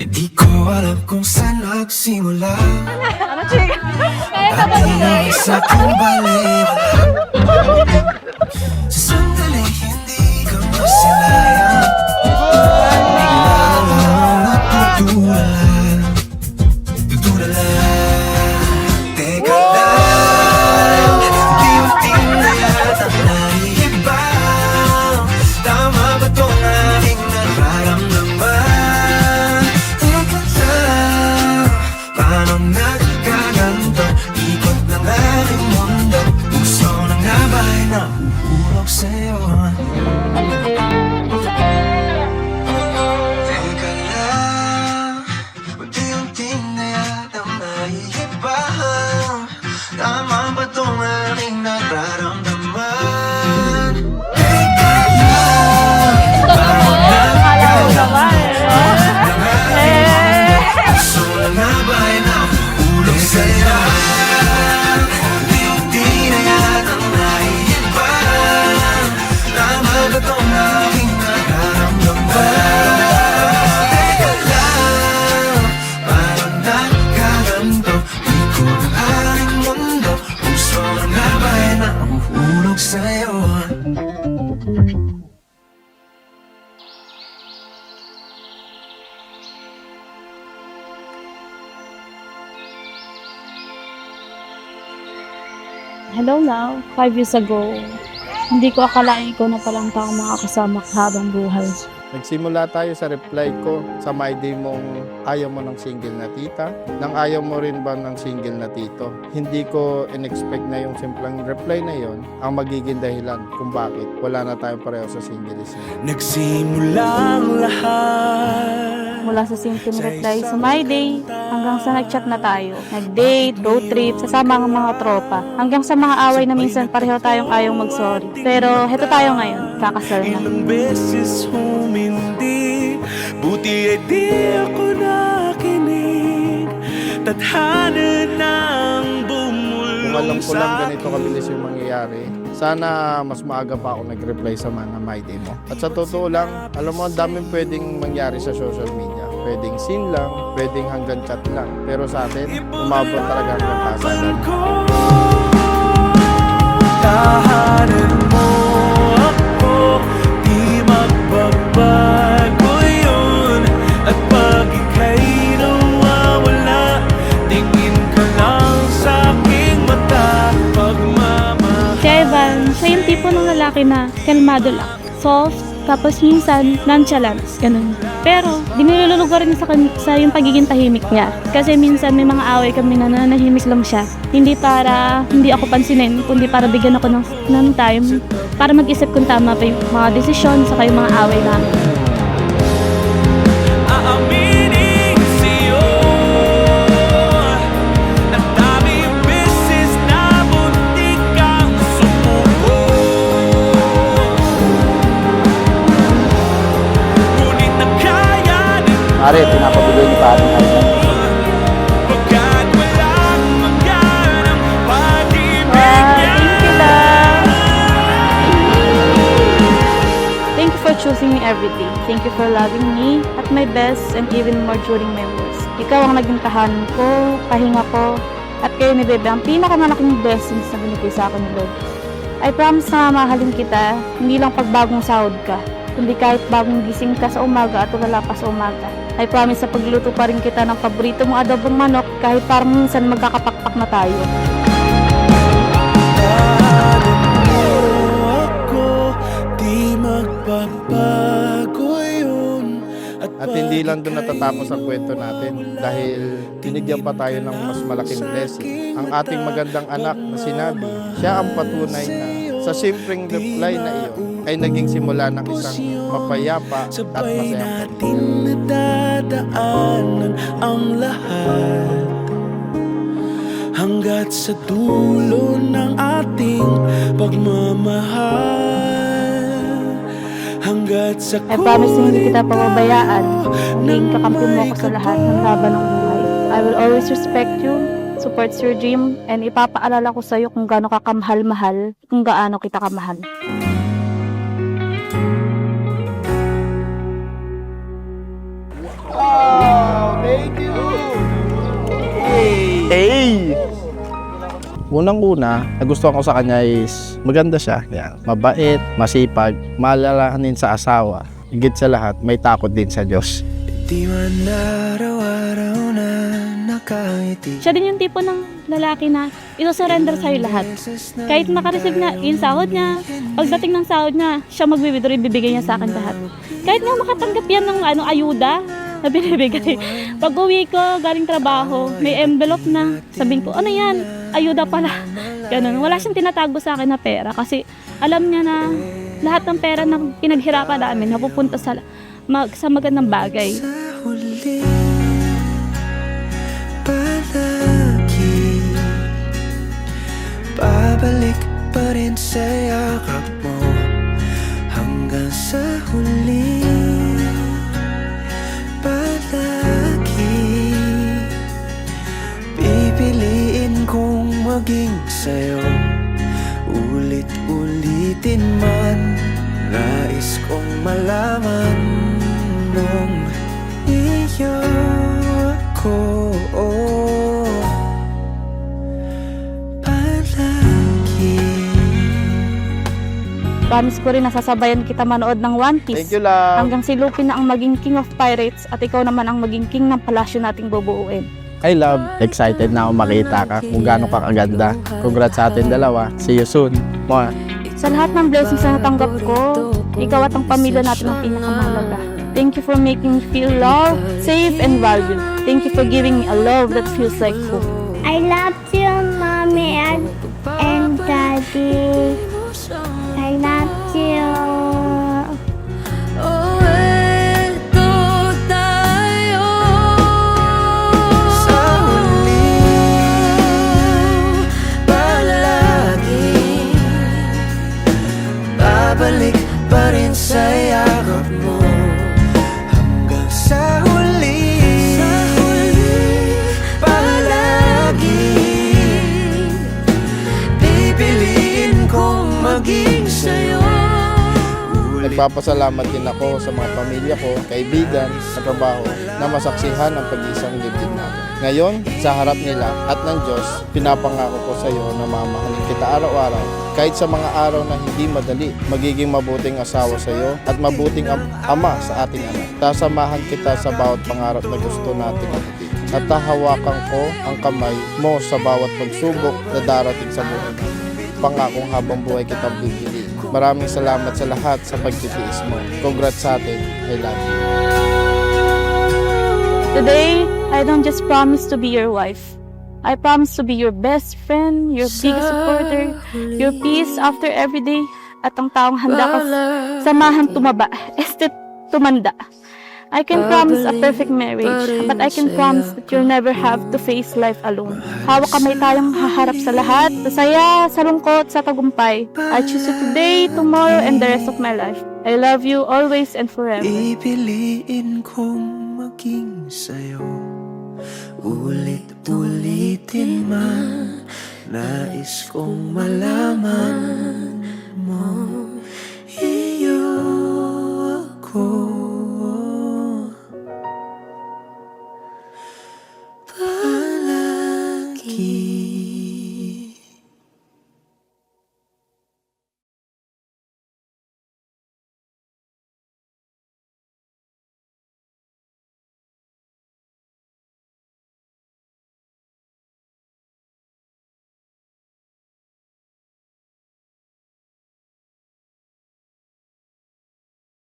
Hindi ko alam kung saan nagsimula Ano, chika? Kaya ka ba Ang isa kong baliwala Sa sandali hindi ka masinaya Bigla na lang natutulala Teka lang, unti-unti na yata naiiba Tama ba tong aking nararamdaman? Teka lang, paano nagkaganto? Ikot ng aking mundo Puso na nga ba'y nahuhulog sa'yo? Teka lang, unti-unti na yata naiiba Tama ba tong aking nararamdaman? Teka lang, paano Puso na nga ba'y nahuhulog sa'yo? Hindi na yata naiiba Tama ba tong aking nararamdaman? Teka lang, parang nagkaganto Ikot ang aking mundo Puso na nga ba'y nahuhulog sa'yo? Hello now, 5 years ago, hindi ko akalain ikaw na palang taong makakasama ka habang buhay. Nagsimula tayo sa reply ko sa my day mong ayaw mo ng single na tita, nang ayaw mo rin ba ng single na tito. Hindi ko in-expect na yung simpleng reply na yon ang magiging dahilan kung bakit wala na tayong pareho sa single list. Nagsimula ang lahat Mula sa simple reply sa my day, hanggang sa nag-chat na tayo, nag-date, road trip, sasama ang mga tropa, hanggang sa mga away na minsan pareho tayong ayaw mag-sorry. Pero heto tayo ngayon, kakasal na. Ilang beses humindi Buti ay di ako nakinig Tadhana ng Kung alam bumulong ko lang sa ganito kabilis yung mangyayari, sana mas maaga pa ako nag-reply sa mga my day mo. At sa totoo lang, alam mo, ang daming pwedeng mangyari sa social media. Pwedeng scene lang, pwedeng hanggang chat lang. Pero sa atin, umabot talaga hanggang kasalan. Tahanan mo ako Di magbabago yun At pag ika'y nawawala Tingin ka lang sa aking mata Pagmamahal Si Ivan, siya yung tipo ng lalaki na kalmado lang, soft, tapos minsan nonchalant, ganun. Pero, dinilulugar rin sa yung pagiging tahimik niya. Kasi minsan may mga away kami na nanahimik lang siya. Hindi para hindi ako pansinin, kundi para bigyan ako ng time para mag-isip kung tama pa yung mga desisyon sa yung mga away namin. Aaminin sa'yo Ang daming beses na muntik kang sumuko Ngunit nakayanin Pare, pinapabigay ni Pare na rin. Pagkat walang magganang pag-ibig niya Thank you, love! Thank you for choosing me every day. Thank you for loving me at my best and even more during my worst. Ikaw ang naging tahanan ko, pahinga ko, at kayo ni Bebe ang pinakamalaking blessings na binigay sa akin ni Lord. I promise na mamahalin kita, hindi lang pag bagong sahod ka, kundi kahit bagong gising ka sa umaga at wala pa sa umaga. I promise na pagluto pa rin kita ng paborito mong adobong manok kahit parang minsan magkakapakpak na tayo. ako, di magbabago yun At hindi lang doon natatapos ang kwento natin dahil binigyan pa tayo ng mas malaking blessing. Ang ating magandang anak na sinabi, siya ang patunay na sa simpleng reply na iyon ay naging simula ng isang mapayapa Sabay at masayang natin nadadaanan ang lahat Hanggat sa dulo ng ating pagmamahal Hanggat sa I promise na hindi kita pababayaan. Magiging kakampi mo ako sa lahat ng laban ng buhay. I will always respect you, support your dream, and ipapaalala ko sa'yo kung gaano ka kamahal-mahal, kung gaano kita kamahal. Ah! Hey! Unang-una, nagustuhan ko sa kanya is maganda siya. Yan. Mabait, masipag, maalalahanin sa asawa. Higit sa lahat, may takot din sa Diyos. Di man araw-araw na nakaiti. Siya din yung tipo ng lalaki na isusurrender sa'yo lahat. Kahit makareceive na yung sahod niya, pagdating ng sahod niya, siya mag-withdraw, ibibigay niya sa akin lahat. Kahit nga makatanggap yan ng ayuda na binibigay. Pag uwi ko, galing trabaho, may envelope na. Sabihin ko, ano yan? Ayuda pala. Ganun. Wala siyang tinatago sa akin na pera kasi alam niya na lahat ng pera na pinaghirapan namin napupunta sa magandang bagay. Sa huli, palagi babalik pa rin sa yakap mo hanggang sa huli. Palagi pipiliin kong maging sa'yo, ulit-ulitin man. Nais kong malaman nung iyo ako palagi. Promise ko rin na sasabayan kita manood ng One Piece. Thank you, love. Hanggang si Luffy na ang maging King of Pirates at ikaw naman ang maging King ng palasyo nating bubuuin. Hi, love. Excited na ako makita ka kung gaano ka kaganda. Congrats sa atin dalawa. See you soon. Mwah. Sa lahat ng blessings na natanggap ko, ikaw at ang pamilya natin ang pinakamahalaga. Thank you for making me feel loved, safe, and valued. Thank you for giving me a love that feels like home. I love you, Mommy and Daddy. I love you. Sa huli, palagi babalik pa rin sa yakap mo hanggang sa huli. Palagi pipiliin kong maging sa'yo. Nagpapasalamat din ako sa mga pamilya ko, kaibigan, sa trabaho na masaksihan ang pag-isang libdin natin. Ngayon, sa harap nila at ng Diyos, pinapangako ko sa iyo na mamahalin kita araw-araw. Kahit sa mga araw na hindi madali, magiging mabuting asawa sa iyo at mabuting ama sa ating anak. Sasamahan kita sa bawat pangarap na gusto nating abutin. At hahawakan ko ang kamay mo sa bawat pagsubok na darating sa buhay mo. Pangakong habang buhay kitang pipiliin. Maraming salamat sa lahat sa pagtitiis mo. Congrats sa atin. I love you. Today, I don't just promise to be your wife. I promise to be your best friend, your biggest supporter, your peace after every day, at ang taong handa ka samahan tumaba, tumanda. I can promise a perfect marriage, but I can promise that you'll never have to face life alone. Hawak kamay tayong haharap sa lahat, sa saya, sa lungkot, sa tagumpay. I choose you today, tomorrow, and the rest of my life. I love you always and forever. Pipiliin kong maging sa'yo, ulit-ulitin man. Nais kong malaman mo, iyo ako palagi.